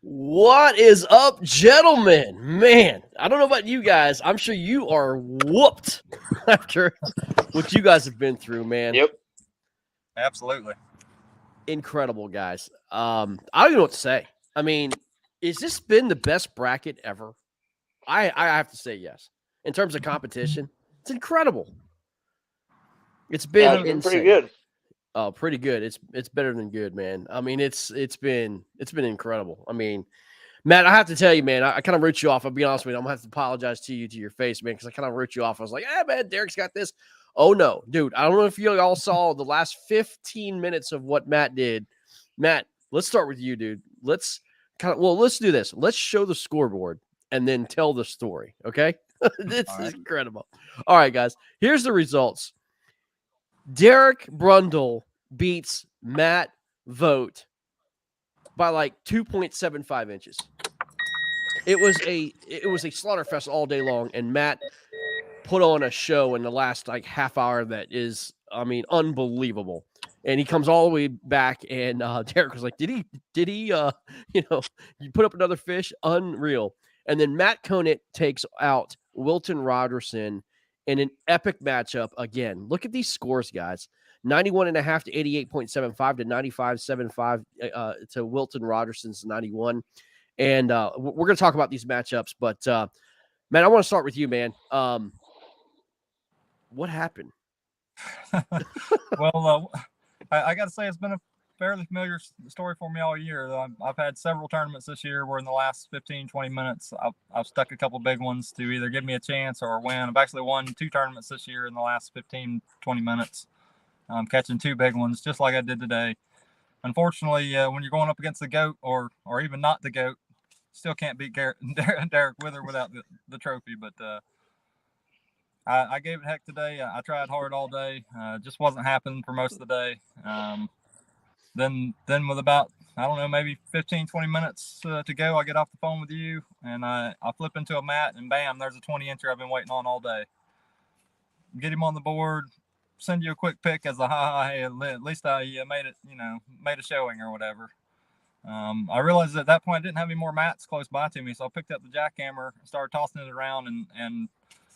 What is up, gentlemen? Man, I don't know about you guys. I'm sure you are whooped after what you guys have been through, man. Yep. Absolutely. Incredible, guys. I don't even know what to say. I mean, has this been the best bracket ever? I have to say yes. In terms of competition, it's incredible. It's Yeah, been it's been pretty insane. good. Oh, pretty good. It's better than good, man. I mean, it's been incredible. I mean, Matt, I have to tell you, man, I kind of wrote you off. I'll be honest with you. I'm gonna have to apologize to you to your face, man, because I kind of wrote you off. I was like, man, Derek's got this. Oh no, dude. I don't know if you all saw the last 15 minutes of what Matt did. Matt, let's start with you, dude. Let's do this. Let's show the scoreboard and then tell the story. Okay. This All is right. incredible. All right, guys. Here's the results. Derek Brundle beats Matt Vogt by like 2.75 inches. It was a slaughterfest all day long, and Matt put on a show in the last like half hour that is, I mean, unbelievable. And he comes all the way back, and Derek was like, "Did he? You put up another fish? Unreal." And then Matt Conant takes out Wilton Rogerson in an epic matchup again. Look at these scores, guys. 91.5 to 88.75 to 95.75 to Wilton Rogerson's 91. And we're going to talk about these matchups, but man, I want to start with you, man. What happened? Well, I got to say it's been a fairly familiar story for me all year. I've had several tournaments this year where in the last 15, 20 minutes, I've stuck a couple big ones to either give me a chance or win. I've actually won 2 tournaments this year in the last 15, 20 minutes. I'm catching 2 big ones just like I did today. Unfortunately, when you're going up against the GOAT or even not the GOAT, still can't beat Derek Wither without the trophy. But I gave it heck today. I tried hard all day. Just wasn't happening for most of the day. Then with about, I don't know, maybe 15, 20 minutes to go, I get off the phone with you, and I flip into a mat, and bam, there's a 20-incher I've been waiting on all day. Get him on the board, send you a quick pic as a hey, at least I made it, made a showing or whatever. I realized at that point I didn't have any more mats close by to me, so I picked up the jackhammer, started tossing it around, and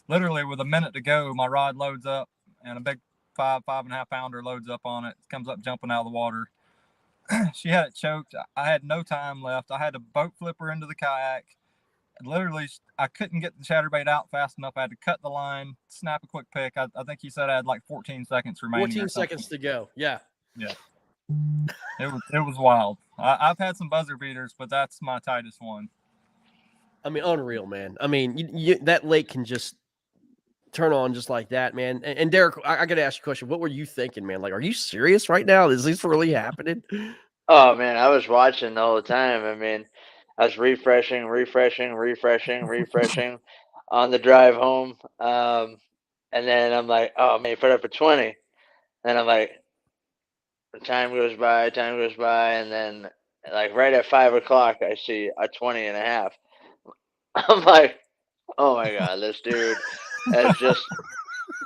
literally with a minute to go, my rod loads up, and a big 5.5 pounder loads up on it, comes up jumping out of the water. She had it choked. I had no time left. I had to boat flip her into the kayak. Literally, I couldn't get the chatterbait out fast enough. I had to cut the line, snap a quick pick. I think he said I had like 14 seconds remaining. 14 seconds to go. Yeah. Yeah. It was wild. I've had some buzzer beaters, but that's my tightest one. I mean, unreal, man. I mean, that lake can just turn on just like that, man. And Derek, I got to ask you a question. What were you thinking, man? Like, are you serious right now? Is this really happening? Oh man, I was watching the whole time. I mean, I was refreshing on the drive home. And then I'm like, oh man, put up a 20. And I'm like, time goes by, and then like right at 5 o'clock, I see a 20.5. I'm like, oh my god, this dude has just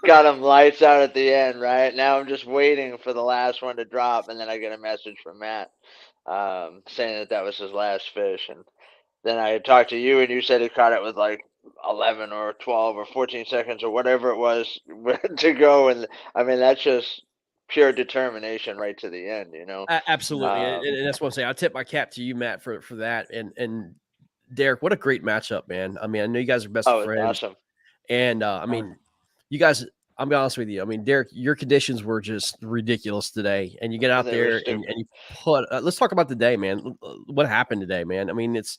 got him lights out at the end, right? Now I'm just waiting for the last one to drop, and then I get a message from Matt saying that was his last fish. And then I talked to you, and you said he caught it with like 11 or 12 or 14 seconds or whatever it was to go. And I mean, that's just pure determination right to the end, Absolutely. And that's what I'm saying. I tip my cap to you, Matt, for that. And Derek, what a great matchup, man. I mean, I know you guys are best friends. Awesome. And I mean, you guys, I'm be honest with you. I mean, Derek, your conditions were just ridiculous today. And you get out there and you put, let's talk about the day, man. What happened today, man? I mean, it's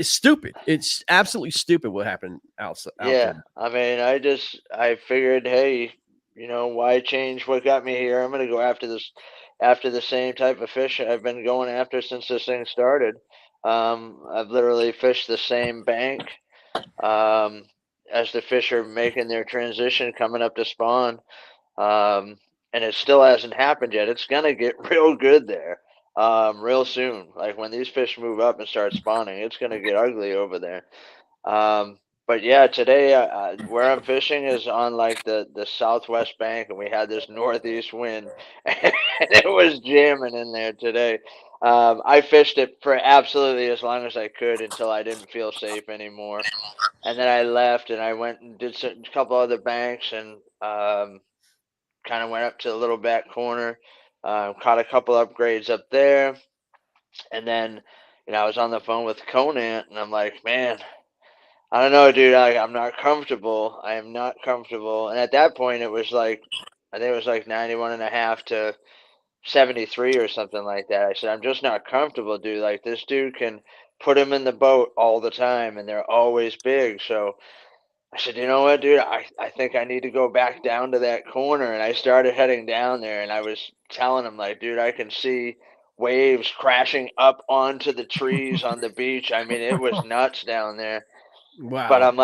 stupid. It's absolutely stupid what happened outside. Yeah. I mean, I figured, hey, why change what got me here? I'm going to go after the same type of fish I've been going after since this thing started. I've literally fished the same bank as the fish are making their transition coming up to spawn. And it still hasn't happened yet. It's going to get real good there real soon. Like when these fish move up and start spawning, it's going to get ugly over there. But But yeah, today where I'm fishing is on like the southwest bank, and we had this northeast wind, and it was jamming in there today. I fished it for absolutely as long as I could until I didn't feel safe anymore, and then I left and I went and did a couple other banks and kind of went up to the little back corner, caught a couple upgrades up there, and then I was on the phone with Conant, and I'm like, man. I don't know, dude. I'm not comfortable. I am not comfortable. And at that point, it was like, I think it was like 91 and a half to 73 or something like that. I said, I'm just not comfortable, dude. Like, this dude can put him in the boat all the time, and they're always big. So I said, you know what, dude? I think I need to go back down to that corner. And I started heading down there, and I was telling him, like, dude, I can see waves crashing up onto the trees on the beach. I mean, it was nuts down there. But Wow. I'm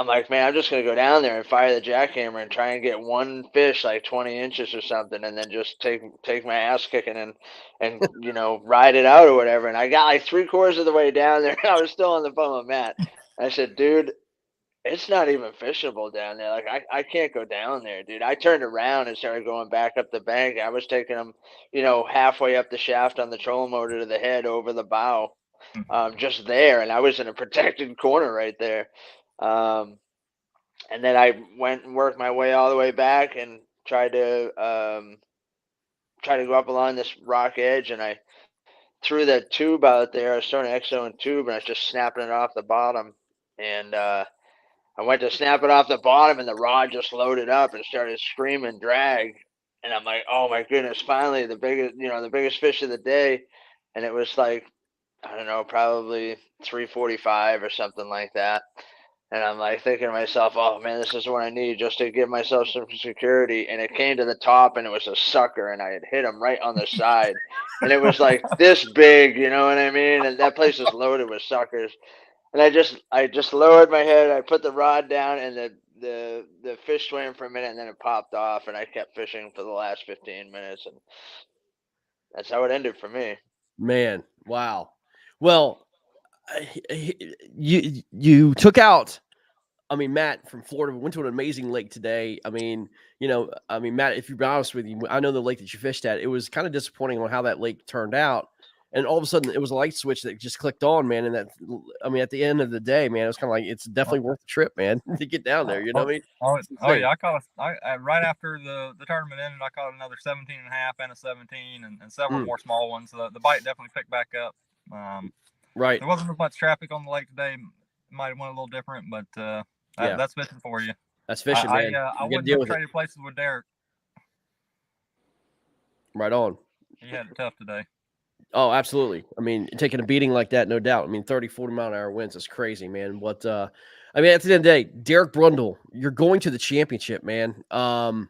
like, man, I'm just gonna go down there and fire the jackhammer and try and get one fish like 20 inches or something, and then just take my ass kicking and ride it out or whatever. And I got like three-quarters of the way down there, and I was still on the phone with Matt. I said, dude, it's not even fishable down there. Like I can't go down there, dude. I turned around and started going back up the bank. I was taking them, halfway up the shaft on the trolling motor to the head over the bow, just there, and I was in a protected corner right there. Um, and then I went and worked my way all the way back and tried to go up along this rock edge, and I threw the tube out there. I was throwing an XO and tube, and I was just snapping it off the bottom, and I went to snap it off the bottom, and the rod just loaded up and started screaming drag. And I'm like, oh my goodness, finally the biggest fish of the day. And it was like, I don't know, probably 345 or something like that. And I'm like thinking to myself, oh man, this is what I need just to give myself some security. And it came to the top, and it was a sucker, and I had hit him right on the side. And it was like this big, you know what I mean? And that place is loaded with suckers. And I just lowered my head. I put the rod down, and the fish swam for a minute, and then it popped off, and I kept fishing for the last 15 minutes, and that's how it ended for me. Man, wow. Well, you took out. I mean, Matt from Florida went to an amazing lake today. Matt, if you're honest with you, I know the lake that you fished at. It was kind of disappointing on how that lake turned out. And all of a sudden, it was a light switch that just clicked on, man. And at the end of the day, man, it was kind of like it's definitely worth the trip, man, to get down there. You know Oh, what I mean? oh, It's oh insane. yeah, right after the tournament ended, I caught another 17 and a half and a 17 and several Mm, more small ones. The bite definitely picked back up. right. There wasn't as much traffic on the lake today. It might have went a little different, but Yeah. that's fishing for you. That's fishing, man. I You got to wouldn't deal have with it. traded places with Derek. Right on. He had it tough today. Oh, absolutely. I mean, taking a beating like that, no doubt. I mean, 30, 40-mile-an-hour winds is crazy, man. At the end of the day, Derek Brundle, you're going to the championship, man. Wow.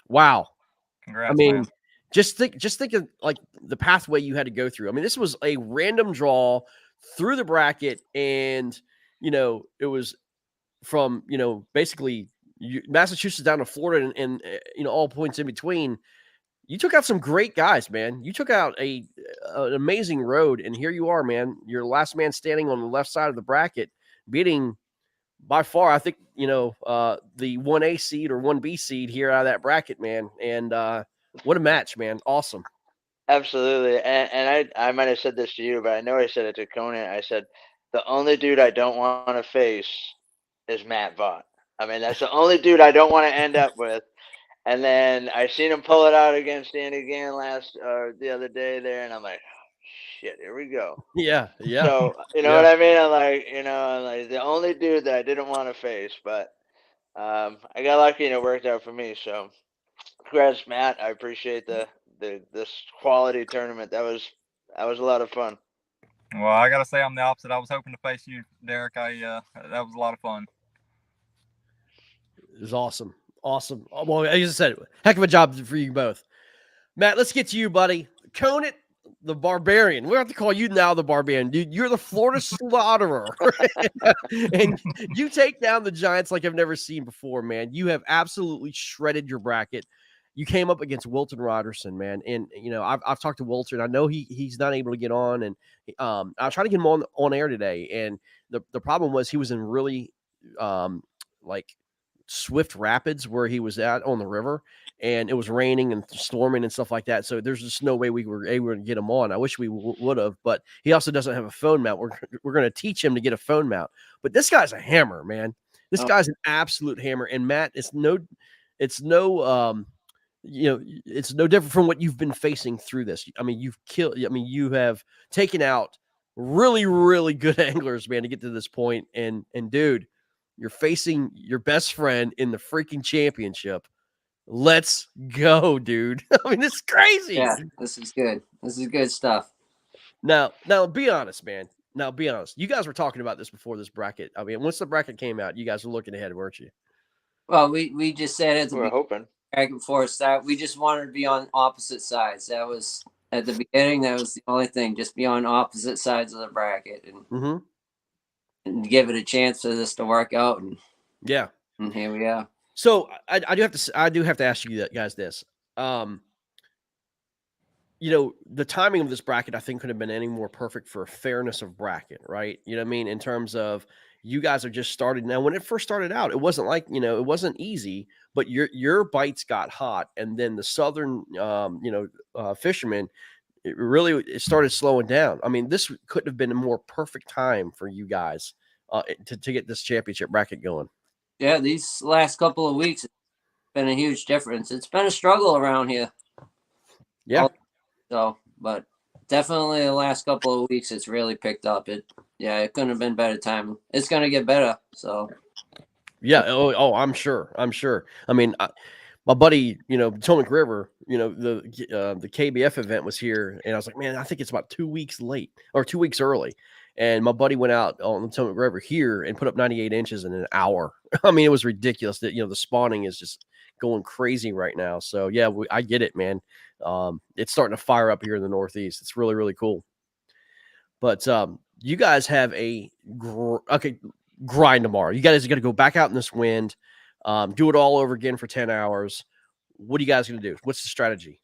I Congrats, man. mean, just think of like the pathway you had to go through. I mean, this was a random draw through the bracket, and it was from basically Massachusetts down to Florida, and all points in between. You took out some great guys, man. You took out an amazing road, and here you are, man. You're the last man standing on the left side of the bracket, beating by far, I think, the 1A seed or 1B seed here out of that bracket, man. And what a match, man. Awesome. Absolutely. And I might have said this to you, but I know I said it to Conan. I said, the only dude I don't want to face is Matt Vaught. I mean, that's the only dude I don't want to end up with. And then I seen him pull it out against Danny Gann the other day there, and I'm like, oh, shit, here we go. Yeah, yeah, So you know yeah. what I mean? I'm like the only dude that I didn't want to face, but I got lucky and it worked out for me. So congrats, Matt. I appreciate this quality tournament. That was a lot of fun. Well, I gotta say I'm the opposite. I was hoping to face you, Derek. That was a lot of fun. It was awesome. Awesome. Well, as I said, heck of a job for you both. Matt, let's get to you, buddy. Conant, the Barbarian. We have to call you now the Barbarian. Dude, you're the Florida Slaughterer. And you take down the Giants like I've never seen before, man. You have absolutely shredded your bracket. You came up against Wilton Roderson, man. And, I've talked to Wilton. I know he's not able to get on. And I was trying to get him on air today. And the problem was he was in really like Swift Rapids where he was at on the river, and it was raining and storming and stuff like that. So there's just no way we were able to get him on. I wish we would have, but he also doesn't have a phone mount. We're going to teach him to get a phone mount. But this guy's a hammer, man. This guy's an absolute hammer. And Matt, it's no it's no different from what you've been facing through this. I mean, you have taken out really, really good anglers, man, to get to this point. And dude, you're facing your best friend in the freaking championship. Let's go, dude. I mean, this is crazy. Yeah, this is good. This is good stuff. Now, be honest, man. Now, be honest. You guys were talking about this before this bracket. I mean, once the bracket came out, you guys were looking ahead, weren't you? Well, we just said at the We're hoping. before it started, we just wanted to be on opposite sides. That was at the beginning. That was the only thing. Just be on opposite sides of the bracket and give it a chance for this to work out. And yeah, and here we are. So I do have to ask you guys this. The timing of this bracket, I think, could have been any more perfect for fairness of bracket, right? You know what I mean? In terms of you guys are just started. Now, when it first started out, it wasn't like, it wasn't easy, but your bites got hot. And then the Southern, fishermen, it started slowing down. I mean, this couldn't have been a more perfect time for you guys to get this championship bracket going. Yeah, these last couple of weeks, it's been a huge difference. It's been a struggle around here. Yeah. So, but definitely the last couple of weeks, it's really picked up. It couldn't have been better time. It's going to get better. So, yeah. Oh, I'm sure. I mean, my buddy, Potomac River, the KBF event was here, and I was like, man, I think it's about 2 weeks late or 2 weeks early. And my buddy went out on the Potomac River here and put up 98 inches in an hour. I mean, it was ridiculous that, the spawning is just going crazy right now. So yeah, I get it, man. It's starting to fire up here in the Northeast. It's really, really cool. But you guys have a grind tomorrow. You guys are going to go back out in this wind, do it all over again for 10 hours. What are you guys going to do? What's the strategy?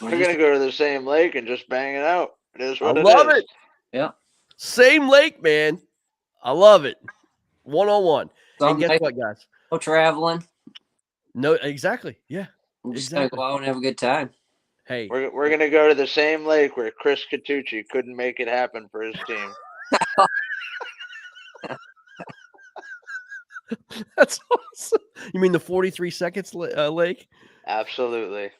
We're going to go to the same lake and just bang it out. It is what I love it. Yeah. Same lake, man. I love it. 1-on-1. And guess what, guys? No traveling. No, exactly. Yeah. I'm just going to go out and have a good time. Hey. We're going to go to the same lake where Chris Catucci couldn't make it happen for his team. That's awesome. You mean the 43 seconds lake? Absolutely.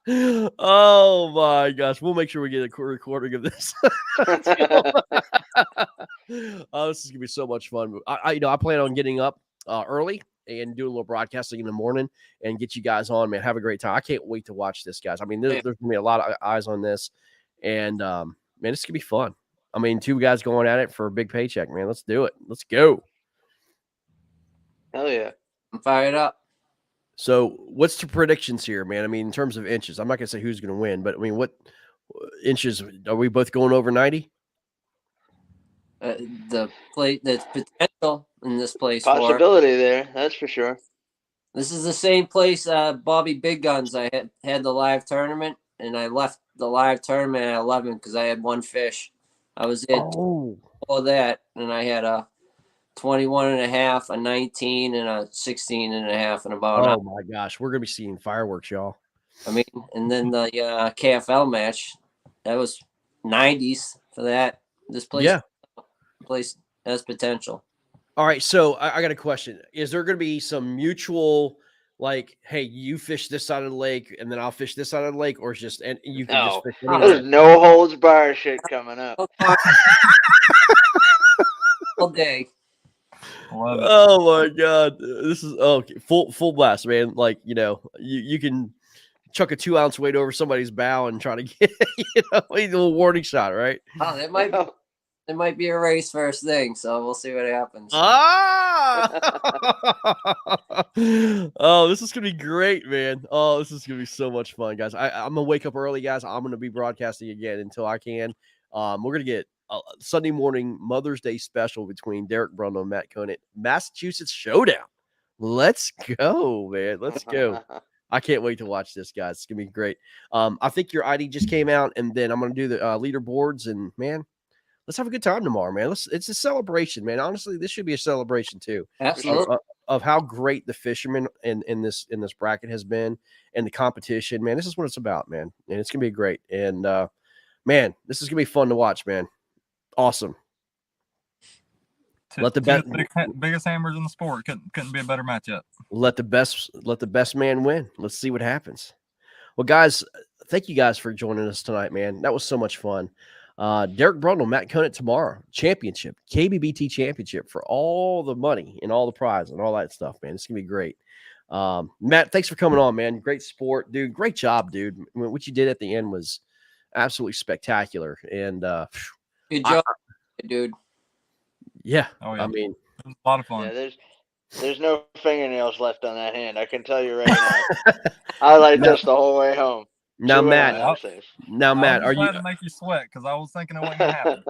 Oh my gosh, we'll make sure we get a recording of this. Oh, this is gonna be so much fun. I plan on getting up early and doing a little broadcasting in the morning and get you guys on, man. Have a great time. I can't wait to watch this, guys. I mean, there's gonna be a lot of eyes on this, and man, it's gonna be fun. I mean, two guys going at it for a big paycheck, man. Let's do it. Let's go. Hell yeah. I'm fired up. So what's the predictions here, man? I mean, in terms of inches, I'm not going to say who's going to win, but I mean, what inches are we both going over 90? The potential in this place. Possibility there, that's for sure. This is the same place Bobby Big Guns. I had the live tournament, and I left the live tournament at 11 because I had one fish. I was in all that, and I had a 21 and a half, a 19, and a 16 and a half, and about. Oh my gosh, we're gonna be seeing fireworks, y'all. I mean, and then the KFL match, that was 90s for that. This place, place has potential. All right, so I got a question. Is there gonna be some mutual, like, hey, you fish this side of the lake, and then I'll fish this side of the lake, or just and you can just fish anywhere? There's no holds bar shit coming up. All day. Oh my god, this is full blast, man. Like, you can chuck a 2-ounce weight over somebody's bow and try to get a little warning shot, right? Oh, there might be a race first thing, so we'll see what happens. Oh, this is gonna be great, man. Oh, this is gonna be so much fun, guys. I'm gonna wake up early, guys. I'm gonna be broadcasting again until I can. We're gonna get a Sunday morning Mother's Day special between Derek Brundle and Matt Conant. Massachusetts Showdown. Let's go, man. Let's go. I can't wait to watch this, guys. It's gonna be great. I think your ID just came out, and then I'm gonna do the leaderboards, and man, let's have a good time tomorrow, man. It's a celebration, man. Honestly, this should be a celebration too. Absolutely. Of how great the fishermen in this bracket has been and the competition, man. This is what it's about, man. And it's gonna be great. And man, this is gonna be fun to watch, man. Awesome. Let the biggest hammers in the sport couldn't be a better match yet. Let the best man win. Let's see what happens. Well, guys, thank you guys for joining us tonight, man. That was so much fun. Derek Brundle, Matt Conant tomorrow, championship, KBBT championship for all the money and all the prize and all that stuff, man. It's gonna be great. Matt, thanks for coming on, man. Great sport, dude. Great job, dude. I mean, what you did at the end was absolutely spectacular. And good job, dude. Yeah, oh, yeah. I mean, it was a lot of fun. Yeah, there's no fingernails left on that hand. I can tell you right now. I like this the whole way home. Now, Matt, Matt, are you to make you sweat because I was thinking it wasn't gonna happen.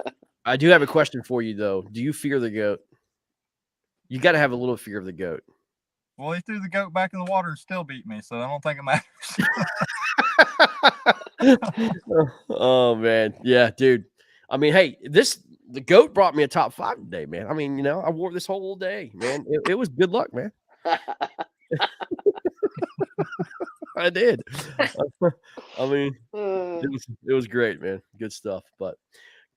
I do have a question for you though. Do you fear the goat? You got to have a little fear of the goat. Well, he threw the goat back in the water and still beat me, so I don't think it matters. Oh man, yeah, dude. I mean, hey, the goat brought me a top 5 today, man. I mean, I wore this whole day, man. It was good luck, man. I did. I mean, it was great, man. Good stuff. But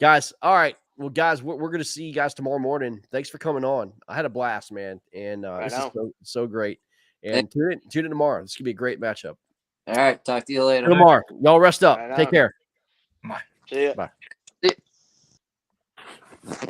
guys, all right. Well, guys, we're going to see you guys tomorrow morning. Thanks for coming on. I had a blast, man. And this is so great. And tune in tomorrow. This is going to be a great matchup. All right. Talk to you later. Tomorrow. Y'all rest up. Take care. Bye. See ya. Bye.